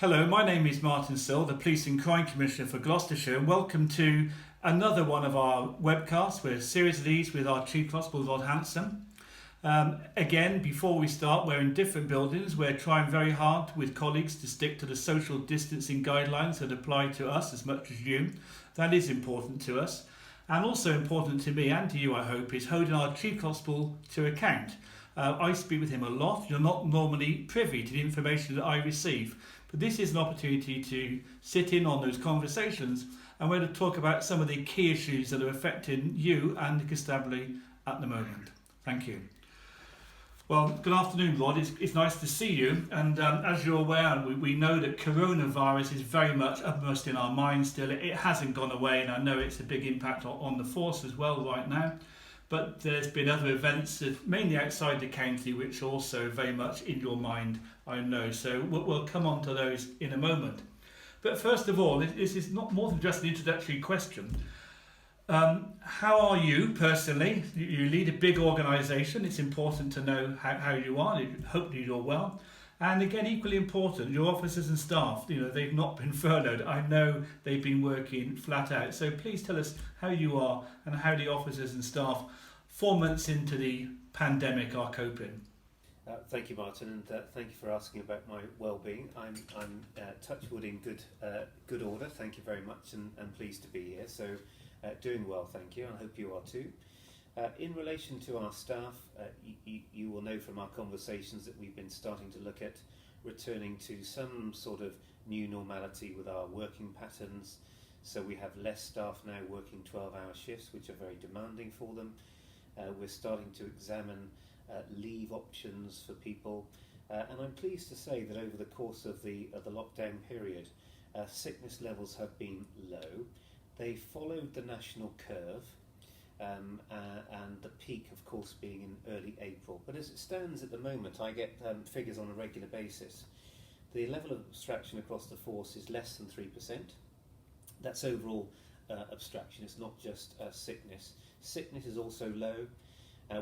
Hello, my name is Martin Surl, the Police and Crime Commissioner for Gloucestershire, and welcome to another one of our webcasts. We're a series of these with our Chief Constable, Lord Hansen. Again, before we start, we're in different buildings. We're trying very hard with colleagues to stick to the social distancing guidelines that apply to us as much as you. That is important to us. And also important to me and to you, I hope, is holding our Chief Constable to account. I speak with him a lot. You're not normally privy to the information that I receive. But this is an opportunity to sit in on those conversations, and we're going to talk about some of the key issues that are affecting you and the Constabulary at the moment. Thank you. Well, good afternoon, Lord. It's nice to see you. And as you're aware, we know that coronavirus is very much uppermost in our minds still. It hasn't gone away, and I know it's a big impact on the force as well right now. But there's been other events, mainly outside the county, which are also very much in your mind, I know. So we'll come on to those in a moment. But first of all, this is not more than just an introductory question. How are you personally? You lead a big organisation. It's important to know how you are. Hopefully you're well. And again, equally important, your officers and staff, they've not been furloughed. I know they've been working flat out. So please tell us how you are and how the officers and staff 4 months into the pandemic are coping. Thank you, Martin, and thank you for asking about my well-being. I'm touchwood in good order. Thank you very much, and pleased to be here. So, doing well, thank you. I hope you are too. In relation to our staff, you will know from our conversations that we've been starting to look at returning to some sort of new normality with our working patterns. So we have less staff now working 12-hour shifts, which are very demanding for them. We're starting to examine leave options for people, and I'm pleased to say that over the course of the lockdown period, sickness levels have been low. They followed the national curve. And the peak, of course, being in early April. But as it stands at the moment, I get figures on a regular basis. The level of abstraction across the force is less than 3%. That's overall abstraction. It's not just sickness. Sickness is also low.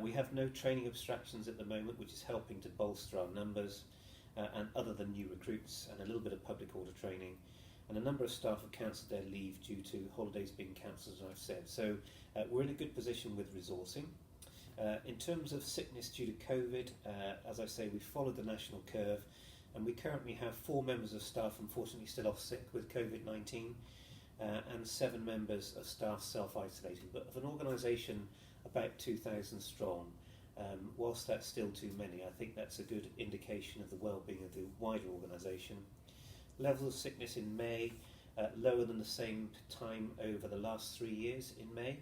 We have no training abstractions at the moment, which is helping to bolster our numbers. And other than new recruits and a little bit of public order training. And a number of staff have cancelled their leave due to holidays being cancelled, as I've said. So we're in a good position with resourcing. In terms of sickness due to COVID, as I say, we followed the national curve, and we currently have 4 members of staff unfortunately still off sick with COVID-19, and 7 members of staff self-isolating. But of an organisation about 2,000 strong, whilst that's still too many, I think that's a good indication of the well-being of the wider organisation. Levels of sickness in May, lower than the same time over the last 3 years in May.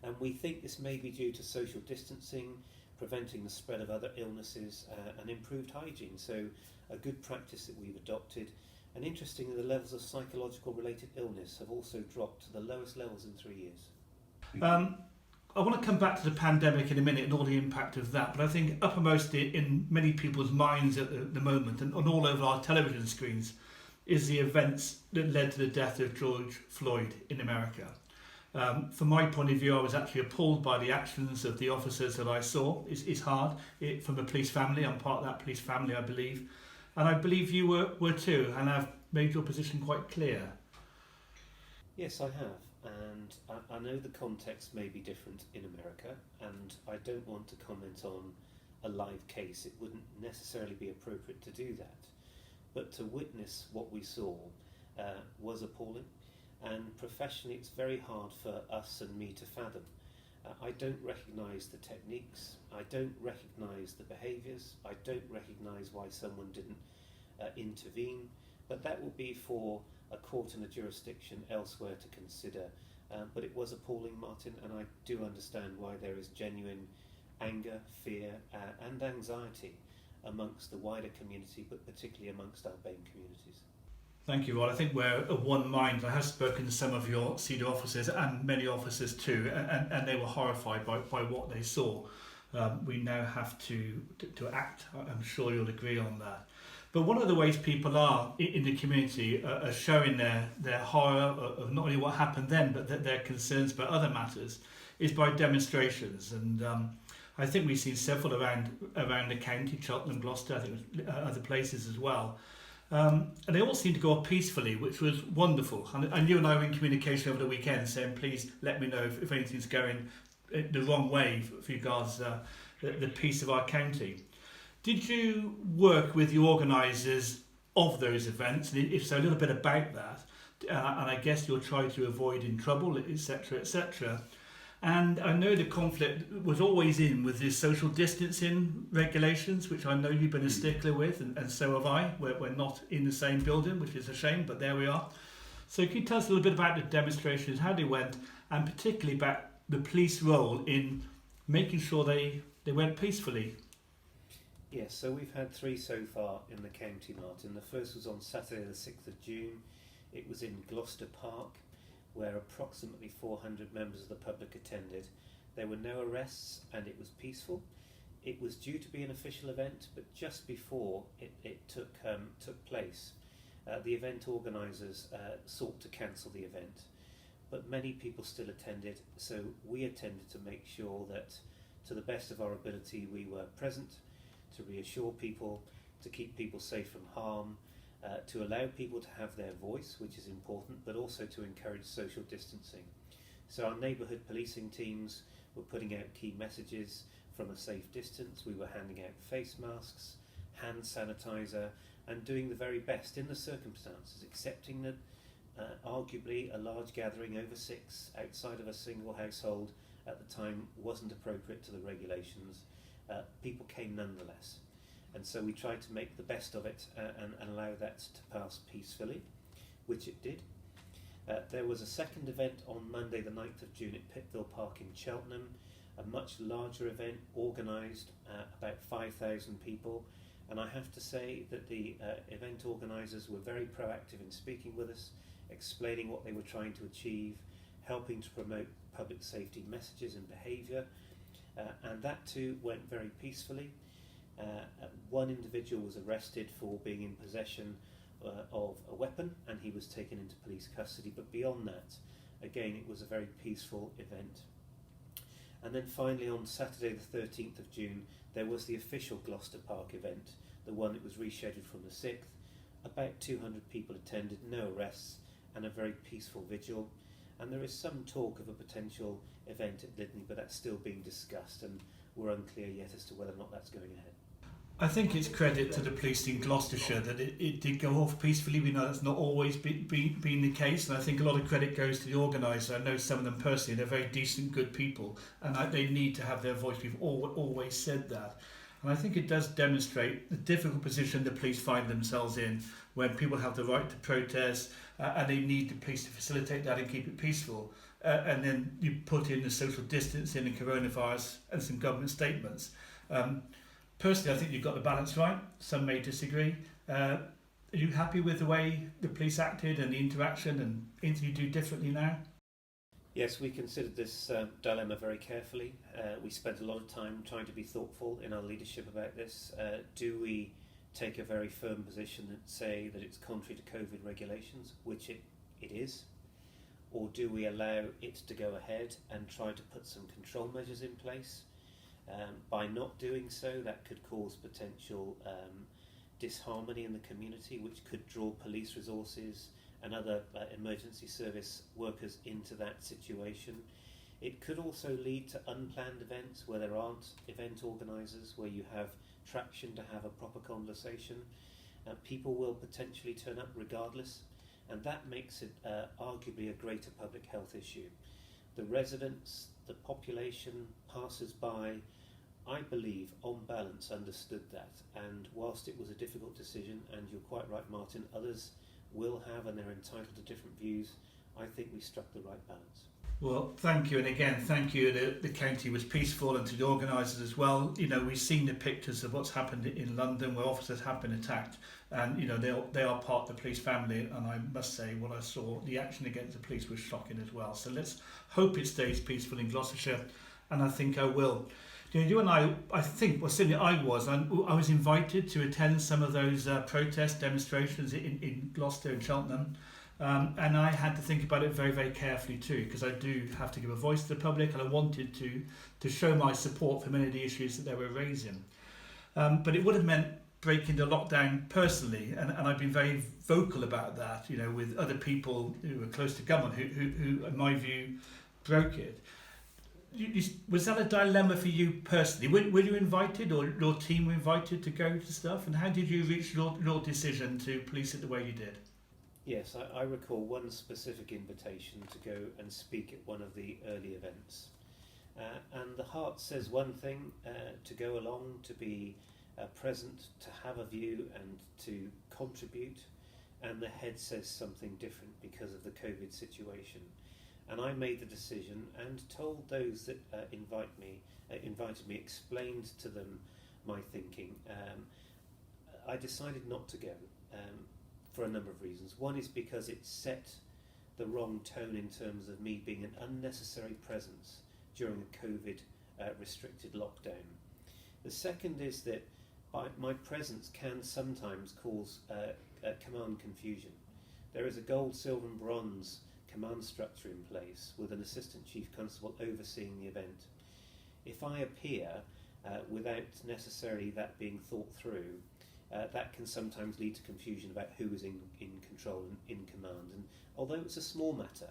And we think this may be due to social distancing, preventing the spread of other illnesses, and improved hygiene. So a good practice that we've adopted. And interestingly, the levels of psychological related illness have also dropped to the lowest levels in 3 years. I want to come back to the pandemic in a minute and all the impact of that, but I think uppermost in many people's minds at the moment and all over our television screens is the events that led to the death of George Floyd in America. From my point of view, I was actually appalled by the actions of the officers that I saw. It's hard. From a police family, I'm part of that police family, I believe. And I believe you were too, and I've made your position quite clear. Yes, I have. And I know the context may be different in America, and I don't want to comment on a live case. It wouldn't necessarily be appropriate to do that. But to witness what we saw was appalling, and professionally it's very hard for us and me to fathom. I don't recognise the techniques, I don't recognise the behaviours, I don't recognise why someone didn't intervene, but that will be for a court and a jurisdiction elsewhere to consider. But it was appalling, Martin, and I do understand why there is genuine anger, fear and anxiety amongst the wider community, but particularly amongst our Bain communities. Thank you, Rod. I think we're of one mind. I have spoken to some of your senior officers and many officers too, and they were horrified by what they saw. We now have to act. I'm sure you'll agree on that. But one of the ways people are in the community are showing their horror of not only what happened then, but their concerns about other matters is by demonstrations. And I think we've seen several around the county, Cheltenham, Gloucester, I think other places as well. And they all seemed to go off peacefully, which was wonderful. And you and I were in communication over the weekend saying, please let me know if anything's going the wrong way for you guys, the peace of our county. Did you work with the organisers of those events? And if so, a little bit about that. And I guess you'll try to avoid in trouble, etc., etc. And I know the conflict was always in with the social distancing regulations, which I know you've been a stickler with, and so have I. We're not in the same building, which is a shame, but there we are. So can you tell us a little bit about the demonstrations, how they went, and particularly about the police role in making sure they went peacefully? Yes, so we've had 3 so far in the county, Martin. The first was on Saturday the 6th of June. It was in Gloucester Park, where approximately 400 members of the public attended. There were no arrests and it was peaceful. It was due to be an official event, but just before it took place, the event organisers sought to cancel the event. But many people still attended, so we attended to make sure that, to the best of our ability, we were present to reassure people, to keep people safe from harm, to allow people to have their voice, which is important, but also to encourage social distancing. So our neighbourhood policing teams were putting out key messages from a safe distance. We were handing out face masks, hand sanitizer, and doing the very best in the circumstances, accepting that arguably a large gathering over 6 outside of a single household at the time wasn't appropriate to the regulations. People came nonetheless. And so we tried to make the best of it and allow that to pass peacefully, which it did. There was a second event on Monday the 9th of June at Pittville Park in Cheltenham, a much larger event organised, about 5,000 people. And I have to say that the event organisers were very proactive in speaking with us, explaining what they were trying to achieve, helping to promote public safety messages and behaviour. And that too went very peacefully. One individual was arrested for being in possession of a weapon and he was taken into police custody, but beyond that, again, it was a very peaceful event. And then finally on Saturday the 13th of June, there was the official Gloucester Park event, the one that was rescheduled from the 6th. About 200 people attended, no arrests, and a very peaceful vigil. And there is some talk of a potential event at Lydney, but that's still being discussed and we're unclear yet as to whether or not that's going ahead. I think it's credit to the police in Gloucestershire that it did go off peacefully. We know that's not always been the case, and I think a lot of credit goes to the organiser. I know some of them personally, they're very decent, good people, and they need to have their voice. We've always said that. And I think it does demonstrate the difficult position the police find themselves in when people have the right to protest and they need the police to facilitate that and keep it peaceful. And then you put in the social distancing and coronavirus and some government statements. Personally, I think you've got the balance right. Some may disagree. Are you happy with the way the police acted and the interaction and anything you do differently now? Yes, we considered this dilemma very carefully. We spent a lot of time trying to be thoughtful in our leadership about this. Do we take a very firm position and say that it's contrary to COVID regulations, which it is? Or do we allow it to go ahead and try to put some control measures in place? By not doing so, that could cause potential disharmony in the community, which could draw police resources and other emergency service workers into that situation. It could also lead to unplanned events where there aren't event organisers, where you have traction to have a proper conversation. People will potentially turn up regardless, and that makes it arguably a greater public health issue. The residents, the population, passers-by, I believe, on balance, understood that. And whilst it was a difficult decision, and you're quite right, Martin, others will have, and they're entitled to different views, I think we struck the right balance. Well, thank you, and again, thank you. The county was peaceful, and to the organisers as well. You know, we've seen the pictures of what's happened in London, where officers have been attacked, and you know they are part of the police family. And I must say, what I saw, the action against the police was shocking as well. So let's hope it stays peaceful in Gloucestershire, and I think I will. You and I think, well, certainly I was invited to attend some of those protest demonstrations in Gloucester and Cheltenham. And I had to think about it very, very carefully too, because I do have to give a voice to the public, and I wanted to show my support for many of the issues that they were raising. But it would have meant breaking the lockdown personally, and I've been very vocal about that, you know, with other people who were close to government who in my view, broke it. Was that a dilemma for you personally? Were you invited, or your team were invited to go to stuff? And how did you reach your decision to police it the way you did? Yes, I recall one specific invitation to go and speak at one of the early events. And the heart says one thing, to go along, to be present, to have a view and to contribute, and the head says something different because of the COVID situation. And I made the decision and told those that invited me, explained to them my thinking. I decided not to go for a number of reasons. One is because it set the wrong tone in terms of me being an unnecessary presence during a COVID restricted lockdown. The second is that my presence can sometimes cause command confusion. There is a gold, silver and bronze command structure in place with an assistant chief constable overseeing the event. If I appear without necessarily that being thought through, that can sometimes lead to confusion about who is in control and in command. And although it's a small matter,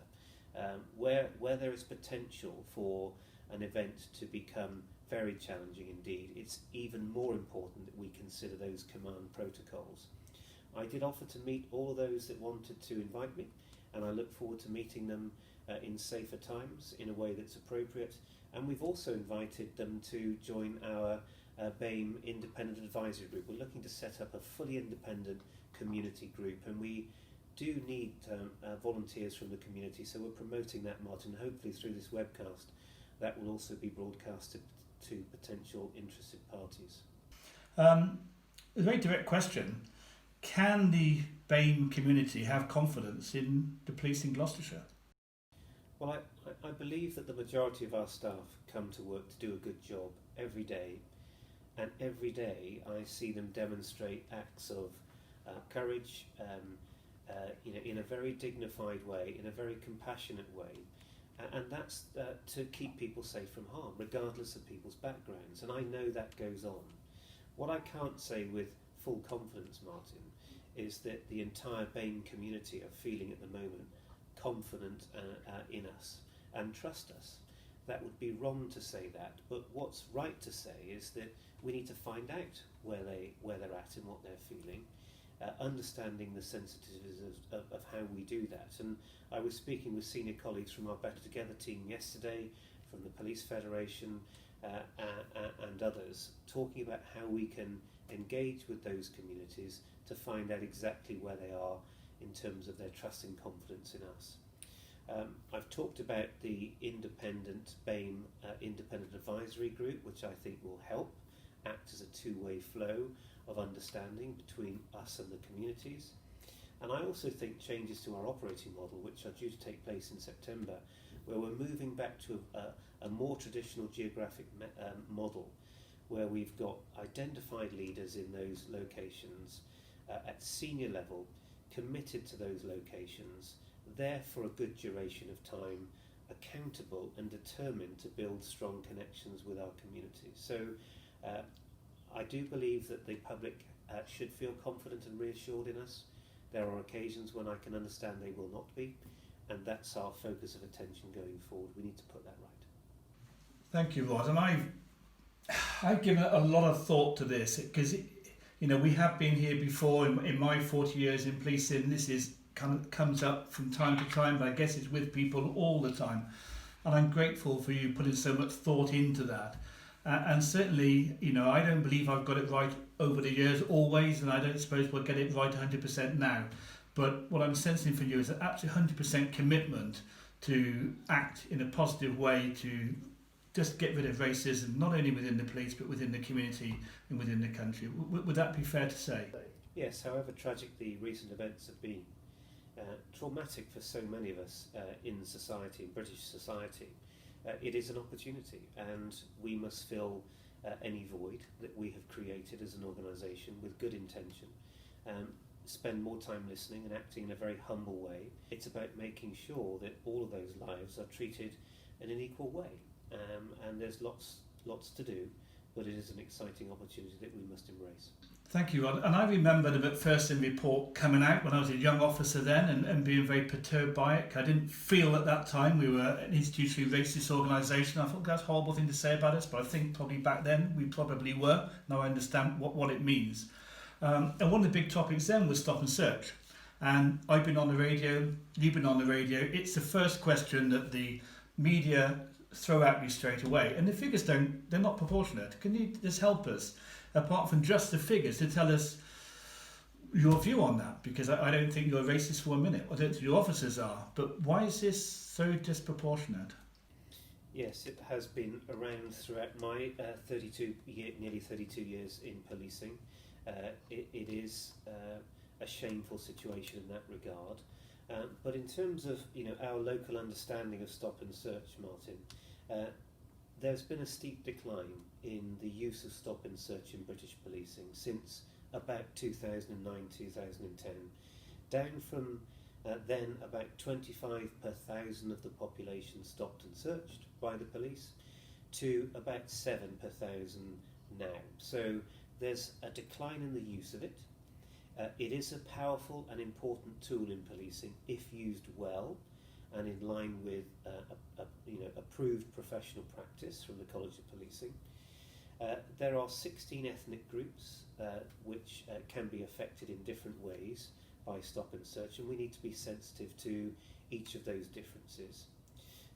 where there is potential for an event to become very challenging indeed, it's even more important that we consider those command protocols. I did offer to meet all of those that wanted to invite me, and I look forward to meeting them in safer times in a way that's appropriate. And we've also invited them to join our Bain Independent Advisory Group. We're looking to set up a fully independent community group, and we do need volunteers from the community, so we're promoting that, Martin. Hopefully through this webcast that will also be broadcasted to potential interested parties. A very direct question. Can the Bain community have confidence in the police in Gloucestershire? Well, I believe that the majority of our staff come to work to do a good job every day, and every day I see them demonstrate acts of courage, in a very dignified way, in a very compassionate way, and that's to keep people safe from harm, regardless of people's backgrounds, and I know that goes on. What I can't say with full confidence, Martin, is that the entire Bain community are feeling at the moment confident in us and trust us. That would be wrong to say that, but what's right to say is that we need to find out where they're at and what they're feeling, understanding the sensitivities of how we do that. And I was speaking with senior colleagues from our Better Together team yesterday, from the Police Federation and others, talking about how we can engage with those communities to find out exactly where they are in terms of their trust and confidence in us. I've talked about the independent Bain Independent Advisory Group, which I think will help act as a two-way flow of understanding between us and the communities. And I also think changes to our operating model, which are due to take place in September, where we're moving back to a more traditional geographic model, where we've got identified leaders in those locations at senior level, committed to those locations, there for a good duration of time, accountable and determined to build strong connections with our communities. So I do believe that the public should feel confident and reassured in us. There are occasions when I can understand they will not be, and that's our focus of attention going forward. We need to put that right. Thank you, Rod. And I've given a lot of thought to this, because we have been here before in my 40 years in policing. This comes up from time to time, but I guess it's with people all the time. And I'm grateful for you putting so much thought into that. And certainly, I don't believe I've got it right over the years always, and I don't suppose we'll get it right 100% now. But what I'm sensing from you is an absolute 100% commitment to act in a positive way to just get rid of racism, not only within the police, but within the community and within the country. Would that be fair to say? Yes, however tragic the recent events have been, traumatic for so many of us in society, in British society, it is an opportunity, and we must fill any void that we have created as an organisation with good intention. Spend more time listening and acting in a very humble way. It's about making sure that all of those lives are treated in an equal way. And there's lots to do, but it is an exciting opportunity that we must embrace. Thank you, Rod. And I remember the Macpherson report coming out when I was a young officer then and being very perturbed by it. I didn't feel at that time we were an institutionally racist organisation. I thought that's a horrible thing to say about us, but I think probably back then we probably were. Now I understand what it means. And one of the big topics then was stop and search. And I've been on the radio, you've been on the radio. It's the first question that the media throw at me straight away. And the figures they're not proportionate. Can you just help us, apart from just the figures, to tell us your view on that? Because I don't think you're racist for a minute. I don't think your officers are. But why is this so disproportionate? Yes, it has been around throughout my nearly 32 years in policing. It is a shameful situation in that regard. But in terms of our local understanding of stop and search, Martin, there's been a steep decline in the use of stop and search in British policing since about 2009-2010, down from then about 25 per thousand of the population stopped and searched by the police to about 7 per thousand now. So there's a decline in the use of it. It is a powerful and important tool in policing if used well and in line with approved professional practice from the College of Policing. There are 16 ethnic groups which can be affected in different ways by stop and search, and we need to be sensitive to each of those differences.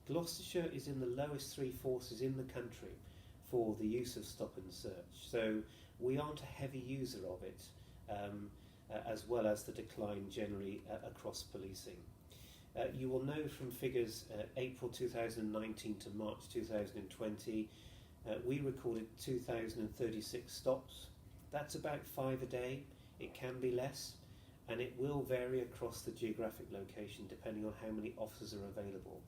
Gloucestershire is in the lowest three forces in the country for the use of stop and search, so we aren't a heavy user of it, as well as the decline generally across policing. You will know from figures April 2019 to March 2020, we recorded 2,036 stops. That's about 5 a day. It can be less, and it will vary across the geographic location depending on how many officers are available.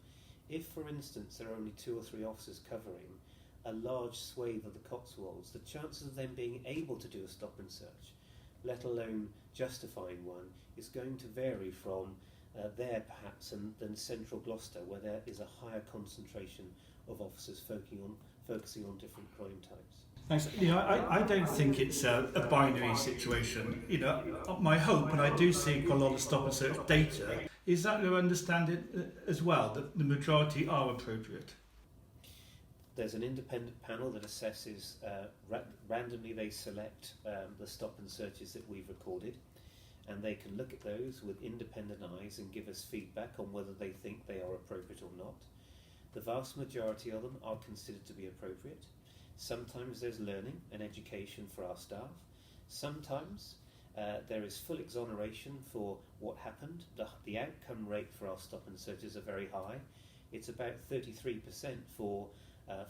If, for instance, there are only 2 or 3 officers covering a large swathe of the Cotswolds, the chances of them being able to do a stop and search, let alone justifying one, is going to vary from there perhaps than central Gloucester, where there is a higher concentration of officers focusing on different crime types. Thanks. I don't think it's a binary situation. My hope, and I do see quite a lot of stop and search data, is that you understand it as well, that the majority are appropriate. There's an independent panel that assesses, randomly they select the stop and searches that we've recorded, and they can look at those with independent eyes and give us feedback on whether they think they are appropriate or not. The vast majority of them are considered to be appropriate. Sometimes there's learning and education for our staff. Sometimes there is full exoneration for what happened. The outcome rate for our stop and searches are very high. It's about 33% for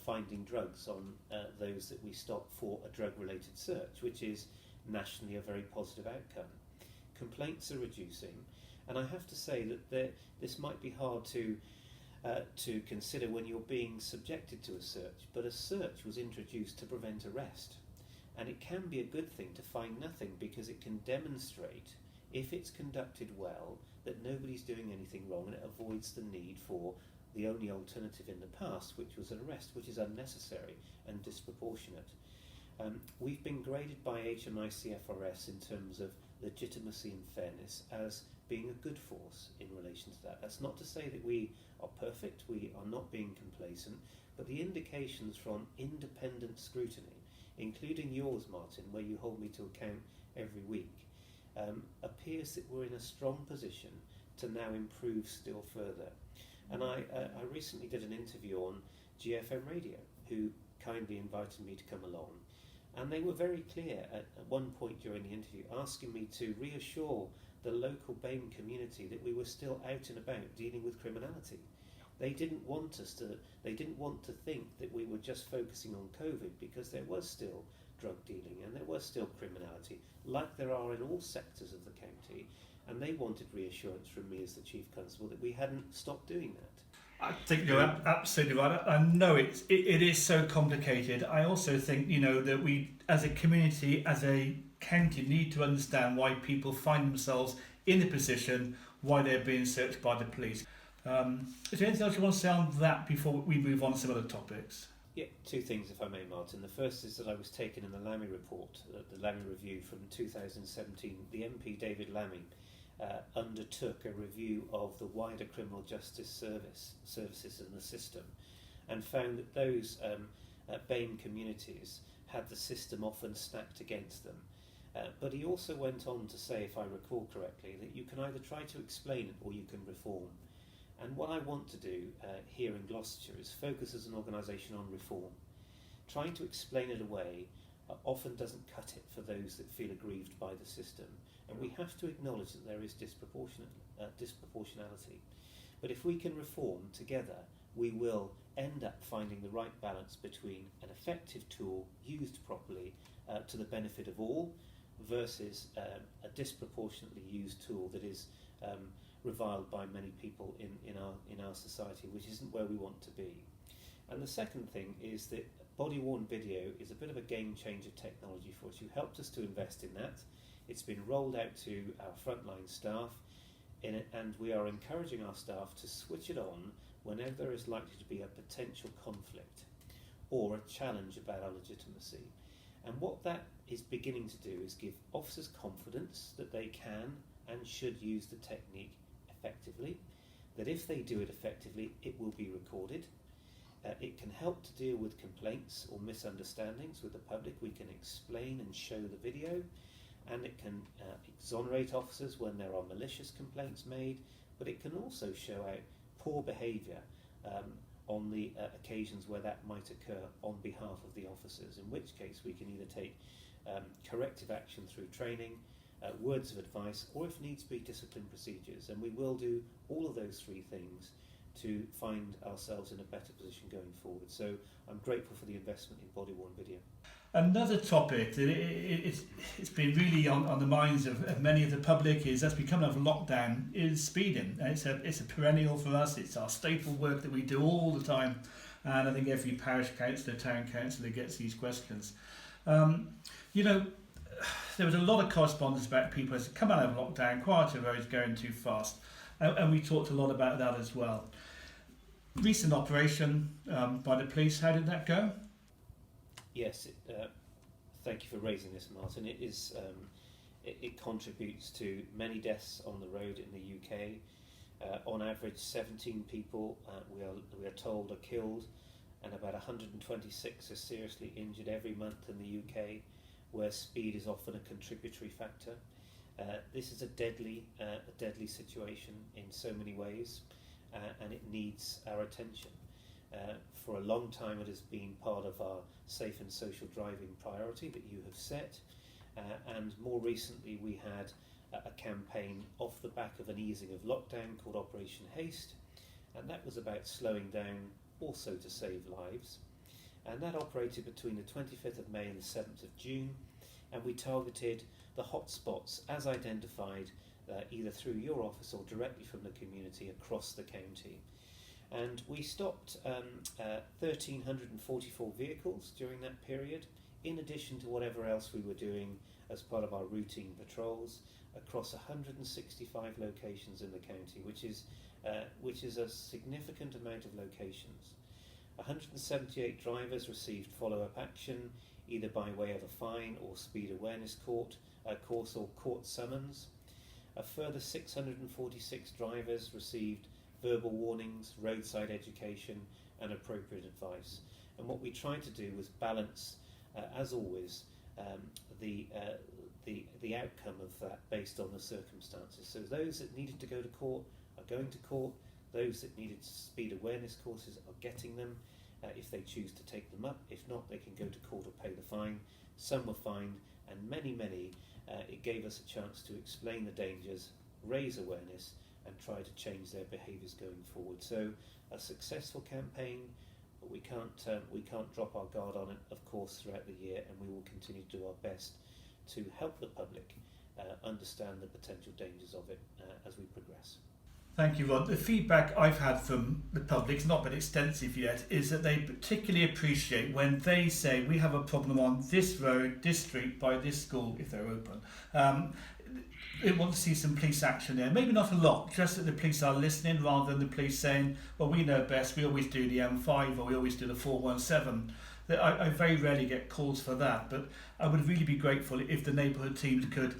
finding drugs on those that we stop for a drug-related search, which is nationally a very positive outcome. Complaints are reducing, and I have to say that this might be hard to consider when you're being subjected to a search, but a search was introduced to prevent arrest, and it can be a good thing to find nothing because it can demonstrate, if it's conducted well, that nobody's doing anything wrong, and it avoids the need for the only alternative in the past, which was an arrest, which is unnecessary and disproportionate. We've been graded by HMICFRS in terms of legitimacy and fairness as being a good force in relation to that. That's not to say that we are perfect, we are not being complacent, but the indications from independent scrutiny, including yours, Martin, where you hold me to account every week, appears that we're in a strong position to now improve still further. And I recently did an interview on GFM Radio, who kindly invited me to come along. And they were very clear at one point during the interview, asking me to reassure the local Bain community that we were still out and about dealing with criminality. They didn't want to think that we were just focusing on COVID, because there was still drug dealing and there was still criminality, like there are in all sectors of the county. And they wanted reassurance from me as the Chief Constable that we hadn't stopped doing that. I think you're absolutely right. I know it is so complicated. I also think, that we, as a community, as a county, need to understand why people find themselves in the position, why they're being searched by the police. Is there anything else you want to say on that before we move on to some other topics? Yeah, two things, if I may, Martin. The first is that I was taken in the Lammy report, the Lammy review from 2017. The MP David Lammy undertook a review of the wider criminal justice services in the system, and found that those Bain communities had the system often stacked against them. But he also went on to say, if I recall correctly, that you can either try to explain it or you can reform. And what I want to do here in Gloucestershire is focus as an organisation on reform. Trying to explain it away often doesn't cut it for those that feel aggrieved by the system. And we have to acknowledge that there is disproportionality. But if we can reform together, we will end up finding the right balance between an effective tool used properly to the benefit of all versus a disproportionately used tool that is reviled by many people in our society, which isn't where we want to be. And the second thing is that body-worn video is a bit of a game-changer technology for us. You helped us to invest in that. It's been rolled out to our frontline staff, and we are encouraging our staff to switch it on whenever there is likely to be a potential conflict or a challenge about our legitimacy. And what that is beginning to do is give officers confidence that they can and should use the technique effectively, that if they do it effectively, it will be recorded. It can help to deal with complaints or misunderstandings with the public. We can explain and show the video, and it can exonerate officers when there are malicious complaints made, but it can also show out poor behaviour on the occasions where that might occur on behalf of the officers, in which case we can either take corrective action through training, words of advice, or if needs be, discipline procedures. And we will do all of those three things to find ourselves in a better position going forward. So I'm grateful for the investment in body-worn video. Another topic that it's been really on the minds of many of the public is, as we come out of lockdown, is speeding. It's a perennial for us. It's our staple work that we do all the time, and I think every parish councillor, town councillor gets these questions. There was a lot of correspondence about people as come out of lockdown, quieter roads going too fast, and we talked a lot about that as well. Recent operation by the police, how did that go? Yes, thank you for raising this, Martin. It is it contributes to many deaths on the road in the UK. On average, 17 people we are told are killed, and about 126 are seriously injured every month in the UK, where speed is often a contributory factor. This is a deadly situation in so many ways, and it needs our attention. For a long time it has been part of our safe and social driving priority that you have set, and more recently we had a campaign off the back of an easing of lockdown called Operation Haste, and that was about slowing down also to save lives. And that operated between the 25th of May and the 7th of June, and we targeted the hotspots as identified either through your office or directly from the community across the county. And we stopped 1,344 vehicles during that period, in addition to whatever else we were doing as part of our routine patrols across 165 locations in the county, which is a significant amount of locations. 178 drivers received follow-up action, either by way of a fine or speed awareness course or court summons. A further 646 drivers received verbal warnings, roadside education and appropriate advice. And what we tried to do was balance, as always, the outcome of that based on the circumstances. So those that needed to go to court are going to court, those that needed speed awareness courses are getting them, if they choose to take them up. If not, they can go to court or pay the fine. Some were fined, and many, it gave us a chance to explain the dangers, raise awareness, and try to change their behaviours going forward. So a successful campaign, but we can't drop our guard on it, of course, throughout the year, and we will continue to do our best to help the public understand the potential dangers of it as we progress. Thank you, Rod. The feedback I've had from the public, it's not been extensive yet, is that they particularly appreciate when they say we have a problem on this road, this street, by this school, if they're open. they want to see some police action there. Maybe not a lot, just that the police are listening rather than the police saying, well, we know best, we always do the M5 or we always do the 417. I very rarely get calls for that, but I would really be grateful if the neighbourhood teams could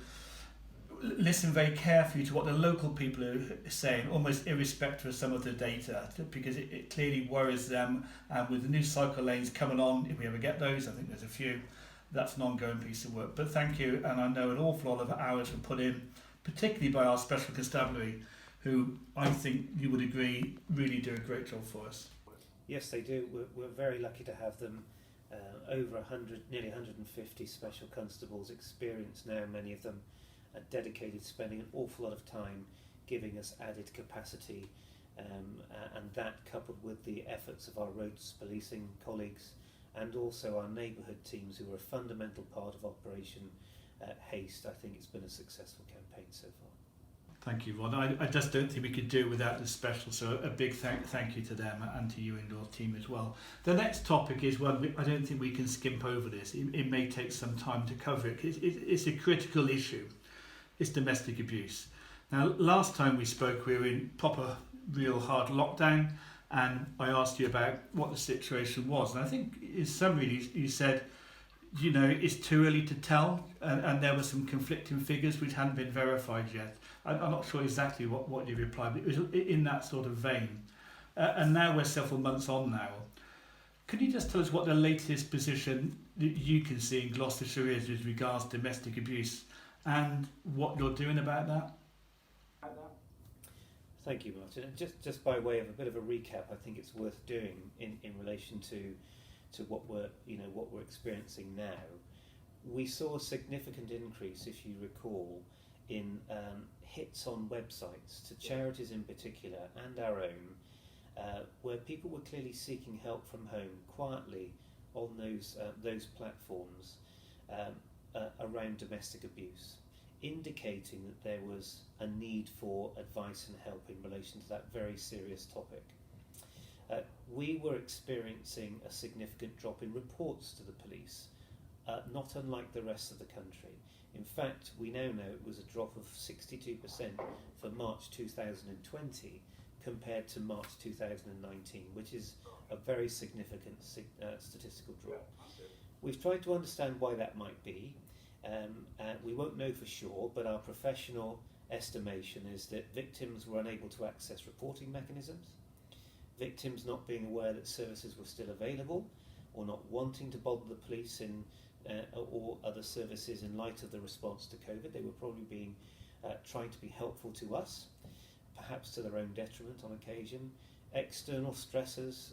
listen very carefully to what the local people are saying, almost irrespective of some of the data, because it clearly worries them. And with the new cycle lanes coming on, if we ever get those, I think there's a few, that's an ongoing piece of work. But thank you, and I know an awful lot of hours were put in, particularly by our special constabulary, who I think you would agree really do a great job for us. Yes, they do. We're very lucky to have them. Over 100, nearly 150 special constables, experienced now, many of them are dedicated, spending an awful lot of time giving us added capacity, and that coupled with the efforts of our roads policing colleagues and also our neighbourhood teams, who are a fundamental part of Operation Haste, I think it's been a successful campaign so far. Thank you, Rod. I just don't think we could do it without the special, so a big thank you to them and to you and your team as well. The next topic is one I don't think we can skimp over this. It may take some time to cover it. It's a critical issue. It's domestic abuse. Now, last time we spoke, we were in proper, real hard lockdown, and I asked you about what the situation was. And I think in summary, you said, you know, it's too early to tell, and there were some conflicting figures which hadn't been verified yet. I'm not sure exactly what you replied, but it was in that sort of vein. And now we're several months on now. Could you just tell us what the latest position that you can see in Gloucestershire is with regards to domestic abuse and what you're doing about that? Thank you, Martin. And just by way of a bit of a recap, I think it's worth doing in relation to what we're experiencing now. We saw a significant increase, if you recall, in hits on websites to charities in particular and our own, where people were clearly seeking help from home quietly on those platforms around domestic abuse, indicating that there was a need for advice and help in relation to that very serious topic. We were experiencing a significant drop in reports to the police, not unlike the rest of the country. In fact, we now know it was a drop of 62% for March 2020 compared to March 2019, which is a very significant statistical drop. We've tried to understand why that might be. We won't know for sure, but our professional estimation is that victims were unable to access reporting mechanisms, victims not being aware that services were still available, or not wanting to bother the police or other services in light of the response to COVID. They were probably trying to be helpful to us, perhaps to their own detriment on occasion. External stressors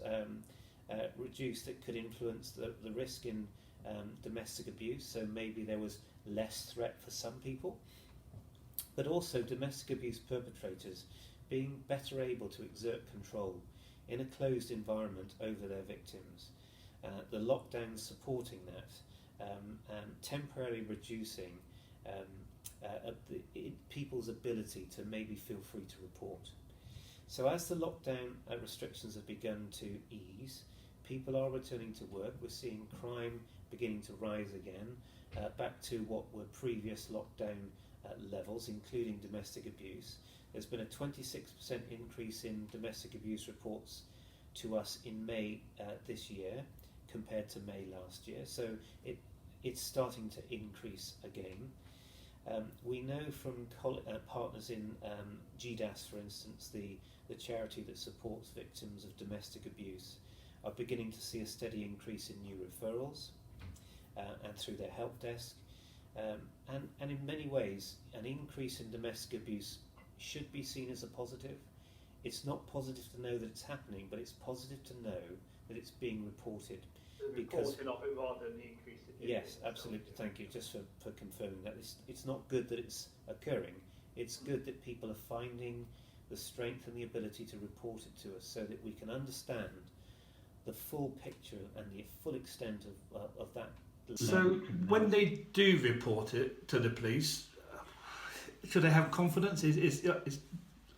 reduced that could influence the risk in domestic abuse, so maybe there was less threat for some people, but also domestic abuse perpetrators being better able to exert control in a closed environment over their victims. The lockdown supporting that, temporarily reducing people's ability to maybe feel free to report. So as the lockdown restrictions have begun to ease, people are returning to work. We're seeing crime beginning to rise again, back to what were previous lockdown levels, including domestic abuse. There's been a 26% increase in domestic abuse reports to us in May this year compared to May last year, so it's starting to increase again. We know from partners in GDAS, for instance, the charity that supports victims of domestic abuse, are beginning to see a steady increase in new referrals and through their help desk. And in many ways, an increase in domestic abuse should be seen as a positive. It's not positive to know that it's happening, but it's positive to know that it's being reported. Reporting of it rather than the increase. Yes, absolutely. Thank you. Just for confirming that it's not good that it's occurring. It's good that people are finding the strength and the ability to report it to us, so that we can understand the full picture and the full extent of that. So when they do report it to the police, should they have confidence? Is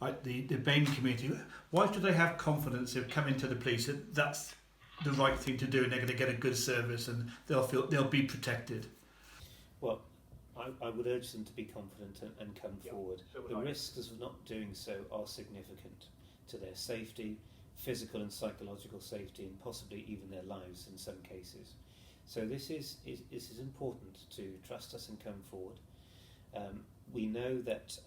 like the Bain community, why should they have confidence of coming to the police that that's the right thing to do and they're going to get a good service and they'll be protected? Well, I would urge them to be confident and come forward. So would The I. risks of not doing so are significant to their safety, physical and psychological safety, and possibly even their lives in some cases. So this is important to trust us and come forward. We know that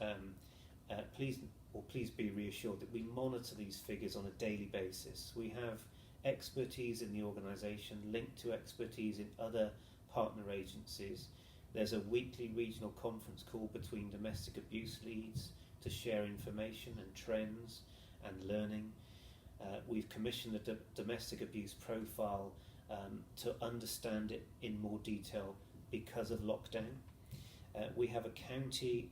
please be reassured that we monitor these figures on a daily basis. We have expertise in the organisation linked to expertise in other partner agencies. There's a weekly regional conference call between domestic abuse leads to share information and trends and learning. We've commissioned a domestic abuse profile to understand it in more detail because of lockdown. We have a county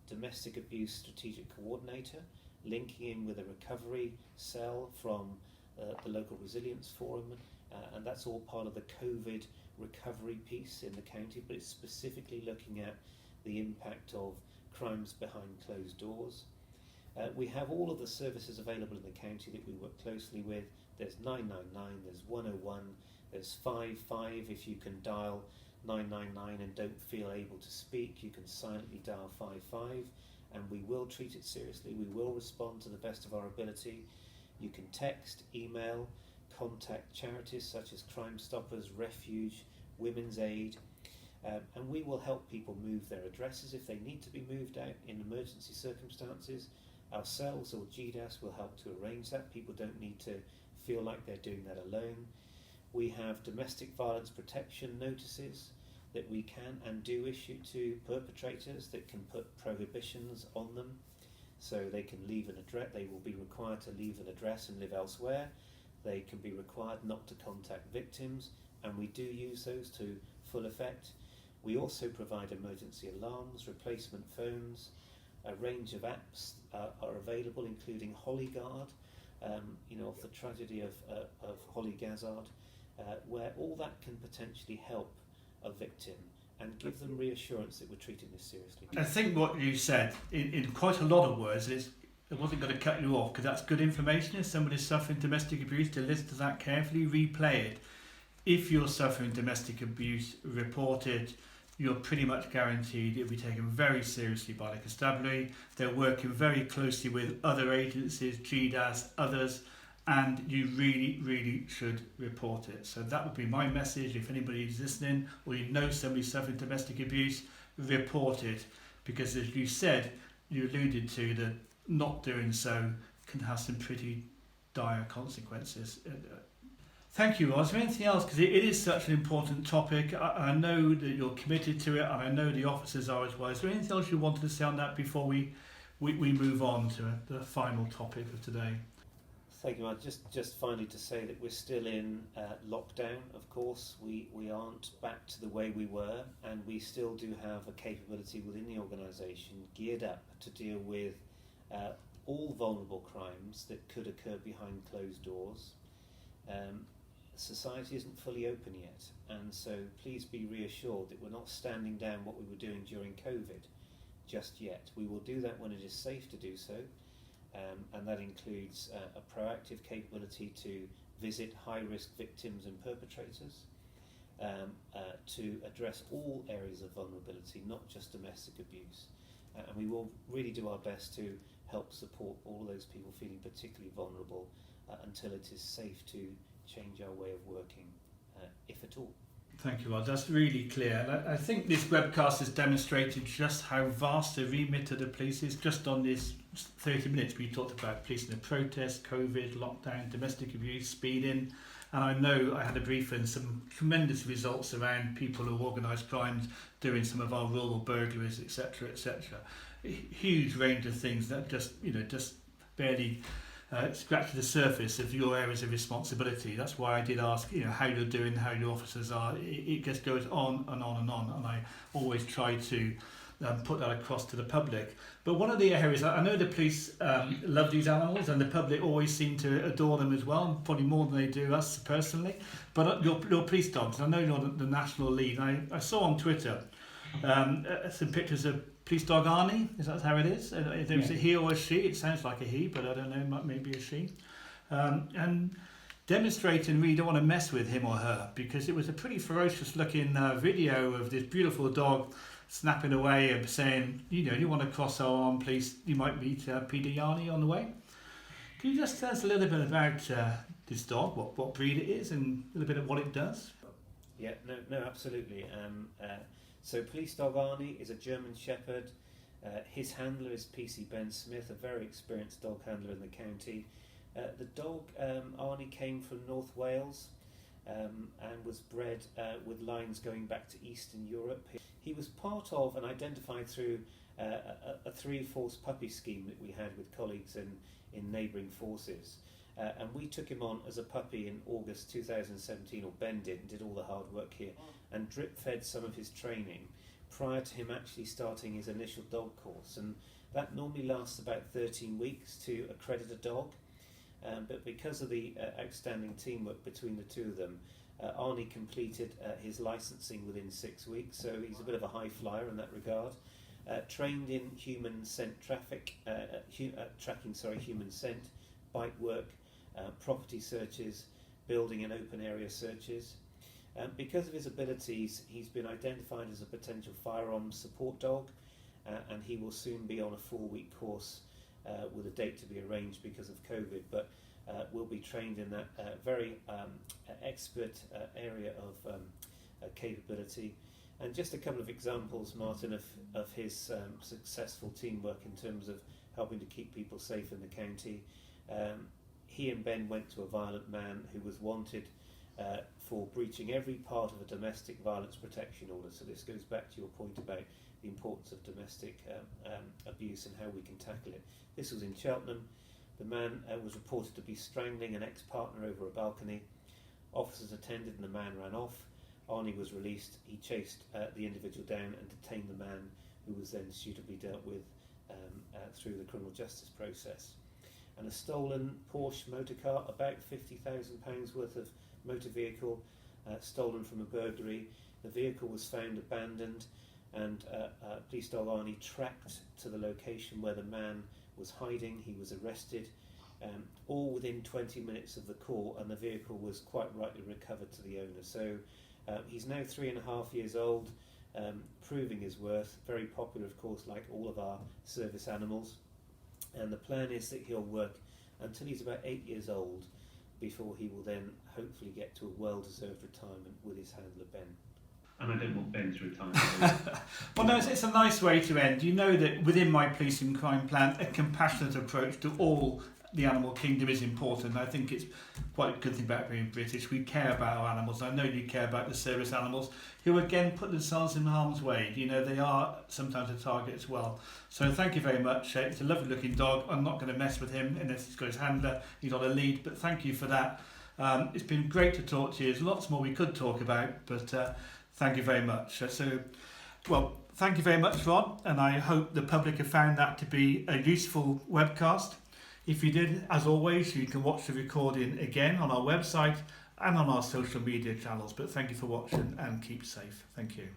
domestic abuse strategic coordinator linking in with a recovery cell from the local resilience forum, and that's all part of the COVID recovery piece in the county, but it's specifically looking at the impact of crimes behind closed doors. We have all of the services available in the county that we work closely with. There's 999, there's 101, there's 55. If you can dial 999 and don't feel able to speak, you can silently dial 55, and we will treat it seriously. We will respond to the best of our ability. You can text, email, contact charities such as Crime Stoppers, Refuge, Women's Aid, and we will help people move their addresses if they need to be moved out in emergency circumstances. Ourselves or GDAS will help to arrange that. People don't need to feel like they're doing that alone. We have domestic violence protection notices that we can and do issue to perpetrators that can put prohibitions on them, so they can leave an address. They will be required to leave an address and live elsewhere. They can be required not to contact victims, and we do use those to full effect. We also provide emergency alarms, replacement phones. A range of apps are available, including Hollyguard, of the tragedy of Holly Gazard, where all that can potentially help a victim and give them reassurance that we're treating this seriously. I think what you said in quite a lot of words is, I wasn't going to cut you off because that's good information. If somebody's suffering domestic abuse, to listen to that carefully, replay it. If you're suffering domestic abuse, report it. You're pretty much guaranteed it'll be taken very seriously by the Constabulary. They're working very closely with other agencies, GDAS, others, and you really, really should report it. So that would be my message. If anybody is listening or you know somebody suffering domestic abuse, report it. Because as you said, you alluded to that not doing so can have some pretty dire consequences. Thank you, Rod. Is there anything else? Because it is such an important topic. I know that you're committed to it, and I know the officers are as well. Is there anything else you wanted to say on that before we move on to the final topic of today? Thank you, Mark. Just finally to say that we're still in lockdown, of course. We aren't back to the way we were, and we still do have a capability within the organisation geared up to deal with all vulnerable crimes that could occur behind closed doors. Society isn't fully open yet, and so please be reassured that we're not standing down what we were doing during COVID just yet. We will do that when it is safe to do so, and that includes a proactive capability to visit high-risk victims and perpetrators, to address all areas of vulnerability, not just domestic abuse, and we will really do our best to help support all those people feeling particularly vulnerable until it is safe to change our way of working, if at all. Thank you, Rod. That's really clear. And I think this webcast has demonstrated just how vast the remit of the police is. Just on this 30 minutes, we talked about policing the protest, COVID, lockdown, domestic abuse, speeding. And I know I had a brief and some tremendous results around people who organise crimes, doing some of our rural burglaries, etc., etc. A huge range of things that just barely scratch the surface of your areas of responsibility. That's why I did ask, how you're doing, how your officers are. It just goes on and on and on, and I always try to put that across to the public. But one of the areas, I know the police love these animals, and the public always seem to adore them as well, probably more than they do us personally. But your police dogs, I know you're the national lead. I saw on Twitter some pictures of police dog Arnie. Is that how it is? If it's a he or a she, it sounds like a he, but I don't know, maybe a she. And demonstrating we don't want to mess with him or her, because it was a pretty ferocious looking video of this beautiful dog snapping away and saying, you want to cross our arm, please, you might meet PD Yarny on the way. Can you just tell us a little bit about this dog, what breed it is, and a little bit of what it does? Yeah, no, absolutely. So Police Dog Arnie is a German Shepherd. His handler is PC Ben Smith, a very experienced dog handler in the county. The dog, Arnie, came from North Wales and was bred with lines going back to Eastern Europe. He was part of and identified through a 3-force puppy scheme that we had with colleagues in neighbouring forces. And we took him on as a puppy in August 2017, or Ben did all the hard work here, and drip-fed some of his training prior to him actually starting his initial dog course. And that normally lasts about 13 weeks to accredit a dog. But because of the outstanding teamwork between the two of them, Arnie completed his licensing within 6 weeks, so he's a bit of a high flyer in that regard. Trained in human scent human scent, bite work, property searches, building and open area searches. Because of his abilities, he's been identified as a potential firearms support dog, and he will soon be on a 4-week course with a date to be arranged because of COVID, but will be trained in that very expert area of capability. And just a couple of examples, Martin, of his successful teamwork in terms of helping to keep people safe in the county. He and Ben went to a violent man who was wanted for breaching every part of a domestic violence protection order. So this goes back to your point about the importance of domestic abuse and how we can tackle it. This was in Cheltenham. The man was reported to be strangling an ex-partner over a balcony. Officers attended and the man ran off. Arnie was released. He chased the individual down and detained the man, who was then suitably dealt with through the criminal justice process. And a stolen Porsche motor car, about £50,000 worth of motor vehicle, stolen from a burglary. The vehicle was found abandoned, and Police Dog Arnie tracked to the location where the man was hiding. He was arrested, all within 20 minutes of the call, and the vehicle was quite rightly recovered to the owner. So he's now 3.5 years old, proving his worth. Very popular, of course, like all of our service animals. And the plan is that he'll work until he's about 8 years old, before he will then hopefully get to a well-deserved retirement with his handler Ben. And I don't want Ben to retire. Well, no, it's a nice way to end. You know that within my police and crime plan, a compassionate approach to all the animal kingdom is important. I think it's quite a good thing about being British. We care about our animals. I know you care about the service animals, who again put themselves in harm's way. They are sometimes a target as well. So thank you very much. It's a lovely looking dog. I'm not going to mess with him unless he's got his handler. He's on a lead, but thank you for that. It's been great to talk to you. There's lots more we could talk about, but thank you very much. Thank you very much, Rod, and I hope the public have found that to be a useful webcast. If you did, as always, you can watch the recording again on our website and on our social media channels. But thank you for watching, and keep safe. Thank you.